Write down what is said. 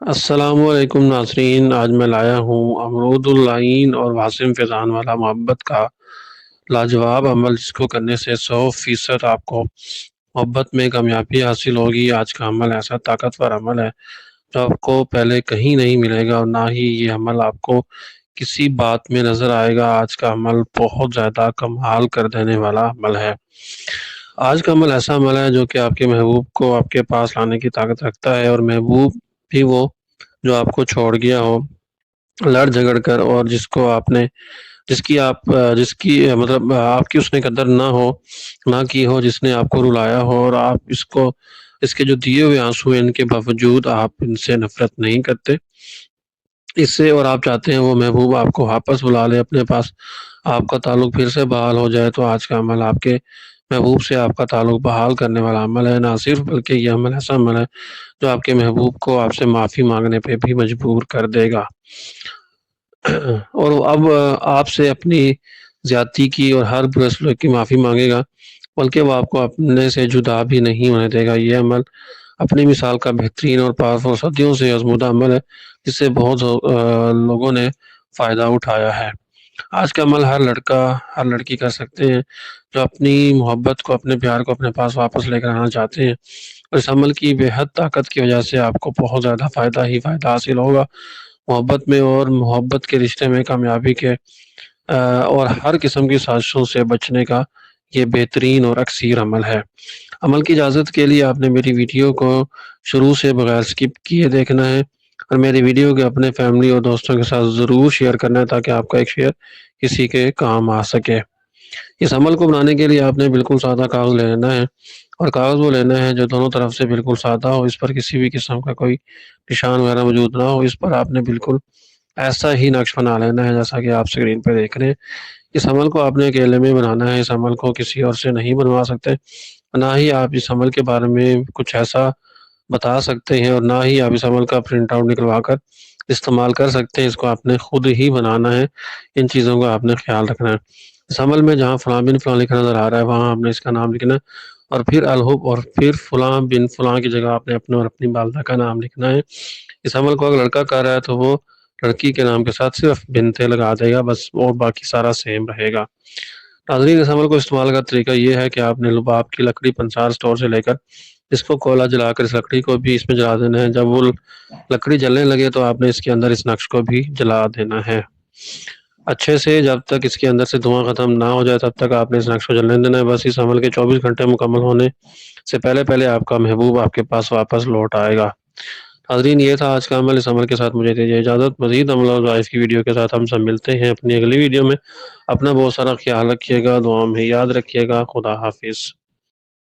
السلام علیکم ناظرین، آج میں لایا ہوں امرود العین اور واسم فیضان والا محبت کا لاجواب عمل، جس کو کرنے سے 100% آپ کو محبت میں کامیابی حاصل ہوگی۔ آج کا عمل ایسا طاقتور عمل ہے جو آپ کو پہلے کہیں نہیں ملے گا، اور نہ ہی یہ عمل آپ کو کسی بات میں نظر آئے گا۔ آج کا عمل بہت زیادہ کمال کر دینے والا عمل ہے۔ آج کا عمل ایسا عمل ہے جو کہ آپ کے محبوب کو آپ کے پاس لانے کی طاقت رکھتا ہے، اور محبوب بھی وہ جو آپ کو چھوڑ گیا ہو لڑ جھگڑ کر، اور جس کی مطلب آپ کی اس نے قدر نہ کی ہو، جس نے آپ کو رلایا ہو، اور آپ اس کے جو دیے ہوئے آنسو ہیں، ان کے باوجود آپ ان سے نفرت نہیں کرتے اس سے، اور آپ چاہتے ہیں وہ محبوب آپ کو واپس بلا لے اپنے پاس، آپ کا تعلق پھر سے بحال ہو جائے۔ تو آج کا عمل آپ کے محبوب سے آپ کا تعلق بحال کرنے والا عمل ہے، نہ صرف بلکہ یہ عمل ایسا عمل ہے جو آپ کے محبوب کو آپ سے معافی مانگنے پہ بھی مجبور کر دے گا، اور اب آپ سے اپنی زیادتی کی اور ہر برے سلوک کی معافی مانگے گا، بلکہ وہ آپ کو اپنے سے جدا بھی نہیں ہونے دے گا۔ یہ عمل اپنی مثال کا بہترین اور پاورفل صدیوں سے آزمودہ عمل ہے، جس سے بہت لوگوں نے فائدہ اٹھایا ہے۔ آج کا عمل ہر لڑکی کر سکتے ہیں جو اپنی محبت کو، اپنے پیار کو اپنے پاس واپس لے کر آنا چاہتے ہیں، اور اس عمل کی بے حد طاقت کی وجہ سے آپ کو بہت زیادہ فائدہ حاصل ہوگا۔ محبت میں اور محبت کے رشتے میں کامیابی کے اور ہر قسم کی سازشوں سے بچنے کا یہ بہترین اور اکثیر عمل ہے۔ عمل کی اجازت کے لیے آپ نے میری ویڈیو کو شروع سے بغیر سکپ کیے دیکھنا ہے، اور میری ویڈیو کے اپنے فیملی اور دوستوں کے ساتھ ضرور شیئر کرنا ہے، تاکہ آپ کا ایک شیئر کسی کے کام آ سکے۔ اس عمل کو بنانے کے لیے آپ نے بالکل سادہ کاغذ لے لینا ہے، اور کاغذ وہ لینا ہے جو دونوں طرف سے بالکل سادہ ہو، اس پر کسی بھی قسم کا کوئی نشان وغیرہ موجود نہ ہو۔ اس پر آپ نے بالکل ایسا ہی نقش بنا لینا ہے جیسا کہ آپ اسکرین پہ دیکھ رہے ہیں۔ اس عمل کو آپ نے اکیلے میں بنانا ہے، اس عمل کو کسی اور سے نہیں بنوا سکتے، نہ ہی آپ اس عمل کے بارے میں کچھ ایسا بتا سکتے ہیں، اور نہ ہی آپ اس عمل کا پرنٹ آؤٹ نکلوا کر استعمال کر سکتے ہیں۔ اس کو آپ نے خود ہی بنانا ہے، ان چیزوں کا آپ نے خیال رکھنا ہے۔ اس عمل میں جہاں فلاں بن فلاں لکھا نظر آ رہا ہے، وہاں آپ نے اس کا نام لکھنا ہے، اور پھر الحب، اور پھر فلاں بن فلاں کی جگہ آپ نے اپنے اور اپنی والدہ کا نام لکھنا ہے۔ اس عمل کو اگر لڑکا کر رہا ہے تو وہ لڑکی کے نام کے ساتھ صرف بنتے لگا دے گا بس، اور باقی سارا سیم رہے گا۔ ناظرین، اس عمل کو استعمال کا طریقہ یہ ہے کہ آپ نے لباب کی لکڑی پنسار سٹور سے لے کر اس کو کوئلہ جلا کر اس لکڑی کو بھی اس میں جلا دینا ہے۔ جب وہ لکڑی جلنے لگے تو آپ نے اس کے اندر اس نقش کو بھی جلا دینا ہے اچھے سے۔ جب تک اس کے اندر سے دھواں ختم نہ ہو جائے تب تک آپ نے اس نقش کو جلنے دینا ہے۔ بس اس عمل کے 24 گھنٹے مکمل ہونے سے پہلے آپ کا محبوب آپ کے پاس واپس لوٹ آئے گا۔ ناظرین، یہ تھا آج کا عمل۔ اس عمل کے ساتھ مجھے دیجیے اجازت۔ مزید عمل اور وظائف کی ویڈیو کے ساتھ ہم سب ملتے ہیں اپنی اگلی ویڈیو میں۔ اپنا بہت سارا خیال رکھیے گا، دعا میں یاد رکھیے گا۔ خدا حافظ۔